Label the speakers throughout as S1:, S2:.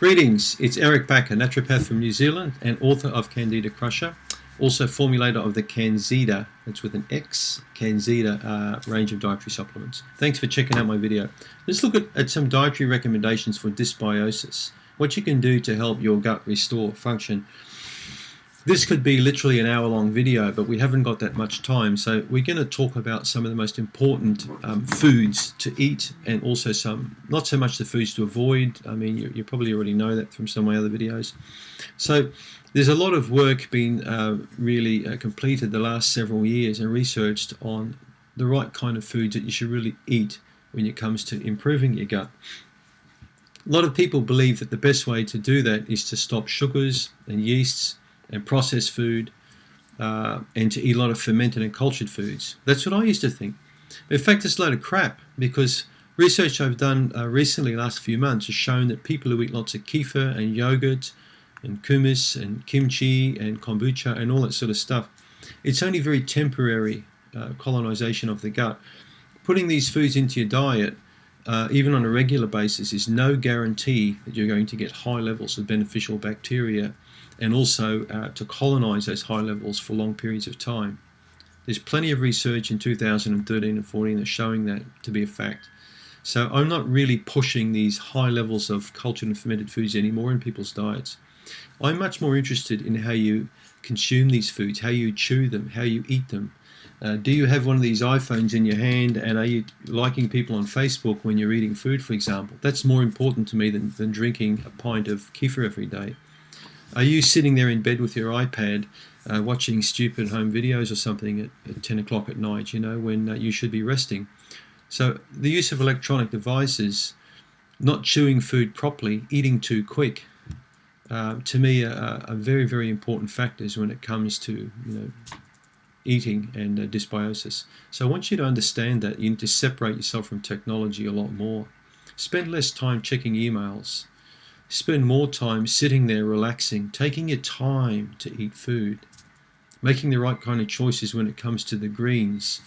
S1: Greetings, it's Eric Bakker, naturopath from New Zealand and author of Candida Crusher, also formulator of the CanXida, that's with an X, CanXida range of dietary supplements. Thanks for checking out my video. Let's look at some dietary recommendations for dysbiosis, what you can do to help your gut restore function. This could be literally an hour-long video, but we haven't got that much time, so we're going to talk about some of the most important foods to eat, and also some, not so much the foods to avoid. I mean, you probably already know that from some of my other videos. So there's a lot of work being really completed the last several years and researched on the right kind of foods that you should really eat when it comes to improving your gut. A lot of people believe that the best way to do that is to stop sugars and yeasts and processed food, and to eat a lot of fermented and cultured foods. That's what I used to think. But in fact, it's a load of crap, because research I've done recently, last few months, has shown that people who eat lots of kefir and yogurt and hummus and kimchi and kombucha and all that sort of stuff, it's only very temporary colonization of the gut. Putting these foods into your diet, even on a regular basis, is no guarantee that you're going to get high levels of beneficial bacteria and also to colonize those high levels for long periods of time. There's plenty of research in 2013 and 14 that's showing that to be a fact. So I'm not really pushing these high levels of cultured and fermented foods anymore in people's diets. I'm much more interested in how you consume these foods, how you chew them, how you eat them. Do you have one of these iPhones in your hand, and are you liking people on Facebook when you're eating food, for example? That's more important to me than drinking a pint of kefir every day. Are you sitting there in bed with your iPad watching stupid home videos or something at 10 o'clock at night, you know, when you should be resting? So the use of electronic devices, not chewing food properly, eating too quick, to me are very, very important factors when it comes to, eating and dysbiosis. So I want you to understand that you need to separate yourself from technology a lot more. Spend less time checking emails. Spend more time sitting there relaxing, taking your time to eat food, making the right kind of choices when it comes to the greens,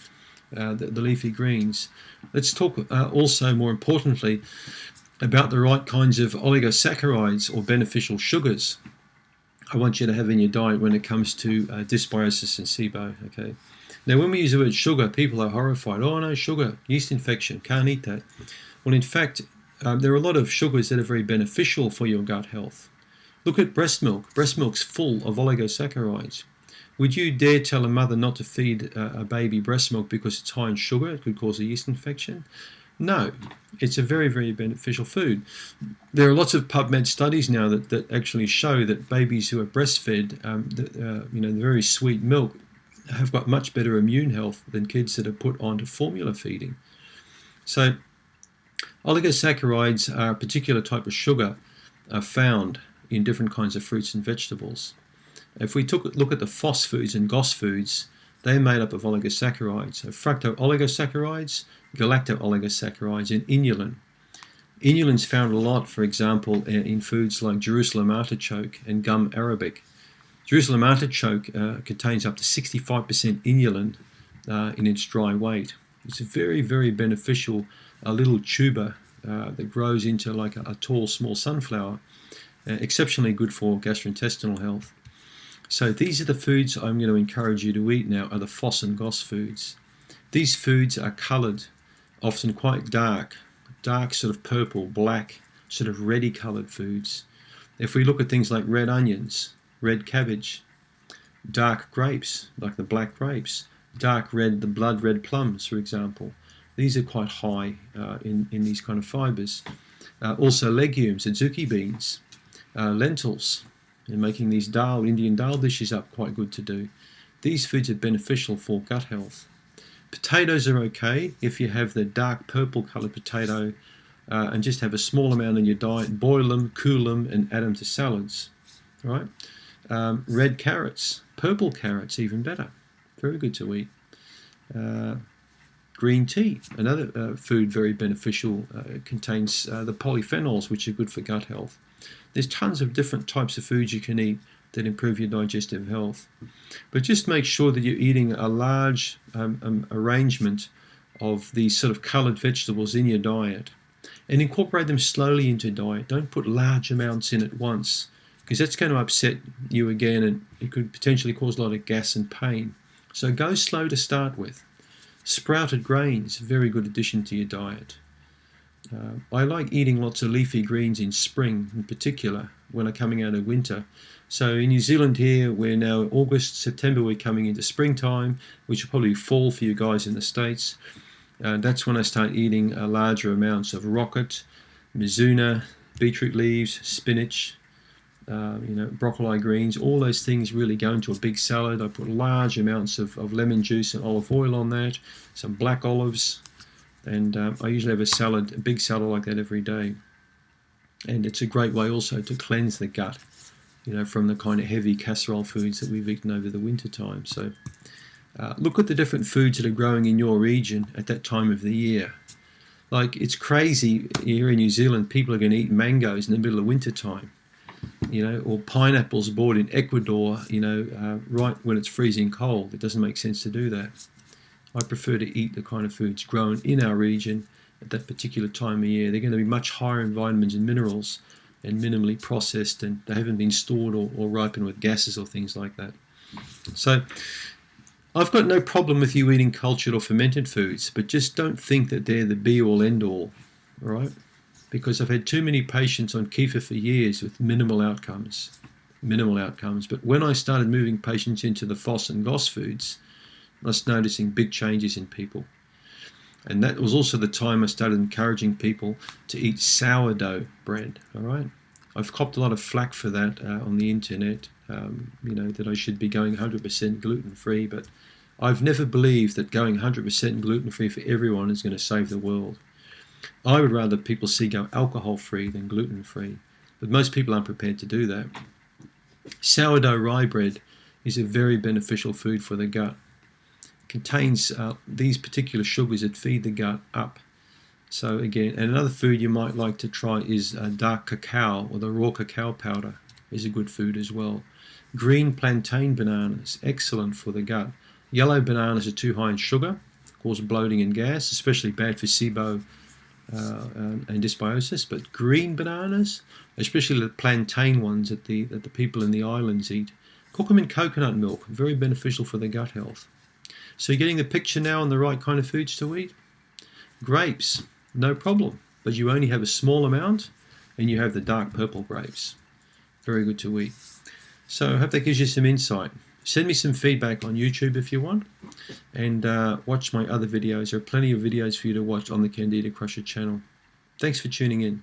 S1: the leafy greens. Let's talk also, more importantly, about the right kinds of oligosaccharides or beneficial sugars I want you to have in your diet when it comes to dysbiosis and SIBO. Okay. Now, when we use the word sugar, people are horrified. Oh no, sugar, yeast infection, can't eat that. Well, in fact, there are a lot of sugars that are very beneficial for your gut health. Look at breast milk. Breast milk's full of oligosaccharides. Would you dare tell a mother not to feed a baby breast milk because it's high in sugar? It could cause a yeast infection. No, it's a very, very beneficial food. There are lots of PubMed studies now that actually show that babies who are breastfed, the very sweet milk, have got much better immune health than kids that are put onto formula feeding. So oligosaccharides are a particular type of sugar found in different kinds of fruits and vegetables. If we look at the FOS foods and GOS foods, they're made up of oligosaccharides. So fructooligosaccharides, galacto-oligosaccharides, and inulin. Inulin's found a lot, for example, in foods like Jerusalem artichoke and gum arabic. Jerusalem artichoke contains up to 65% inulin in its dry weight. It's a very, very beneficial little tuber that grows into like a tall, small sunflower. Exceptionally good for gastrointestinal health. So these are the foods I'm going to encourage you to eat now, are the FOS and GOS foods. These foods are coloured, often quite dark sort of purple, black, sort of reddy coloured foods. If we look at things like red onions, red cabbage, dark grapes, like the black grapes, dark red, the blood red plums, for example. These are quite high in these kind of fibres. Also legumes, adzuki beans, lentils, and making these Indian dal dishes up quite good to do. These foods are beneficial for gut health. Potatoes are okay if you have the dark purple coloured potato and just have a small amount in your diet, boil them, cool them, and add them to salads. Right? Red carrots, purple carrots, even better. Very good to eat. Green tea, another food very beneficial, contains the polyphenols, which are good for gut health. There's tons of different types of foods you can eat that improve your digestive health. But just make sure that you're eating a large arrangement of these sort of coloured vegetables in your diet. and incorporate them slowly into diet. Don't put large amounts in at once, because that's going to upset you again, and it could potentially cause a lot of gas and pain. So go slow to start with. Sprouted grains, very good addition to your diet. I like eating lots of leafy greens in spring, in particular, when I'm coming out of winter. So in New Zealand here, we're now August, September, we're coming into springtime, which will probably fall for you guys in the States. That's when I start eating larger amounts of rocket, mizuna, beetroot leaves, spinach, broccoli greens. All those things really go into a big salad. I put large amounts of lemon juice and olive oil on that, some black olives, and I usually have a big salad like that every day. And it's a great way also to cleanse the gut, from the kind of heavy casserole foods that we've eaten over the winter time. So look at the different foods that are growing in your region at that time of the year. Like, it's crazy here in New Zealand, people are going to eat mangoes in the middle of winter time, or pineapples bought in Ecuador, right when it's freezing cold. It doesn't make sense to do that. I prefer to eat the kind of foods grown in our region at that particular time of year. They're going to be much higher in vitamins and minerals and minimally processed, and they haven't been stored or ripened with gases or things like that. So I've got no problem with you eating cultured or fermented foods, but just don't think that they're the be-all, end-all, all right? Because I've had too many patients on Kefir for years with minimal outcomes. But when I started moving patients into the FOS and GOS foods, I was noticing big changes in people. And that was also the time I started encouraging people to eat sourdough bread, all right? I've copped a lot of flack for that on the internet, that I should be going 100% gluten-free, but I've never believed that going 100% gluten-free for everyone is going to save the world. I would rather people go alcohol-free than gluten-free, but most people aren't prepared to do that. Sourdough rye bread is a very beneficial food for the gut. Contains these particular sugars that feed the gut up. So again, and another food you might like to try is dark cacao, or the raw cacao powder is a good food as well. Green plantain bananas, excellent for the gut. Yellow bananas are too high in sugar, cause bloating and gas, especially bad for SIBO and dysbiosis. But green bananas, especially the plantain ones that the people in the islands eat, cook them in coconut milk, very beneficial for the gut health. So you're getting the picture now on the right kind of foods to eat? Grapes, no problem, but you only have a small amount, and you have the dark purple grapes. Very good to eat. So I hope that gives you some insight. Send me some feedback on YouTube if you want, and watch my other videos. There are plenty of videos for you to watch on the Candida Crusher channel. Thanks for tuning in.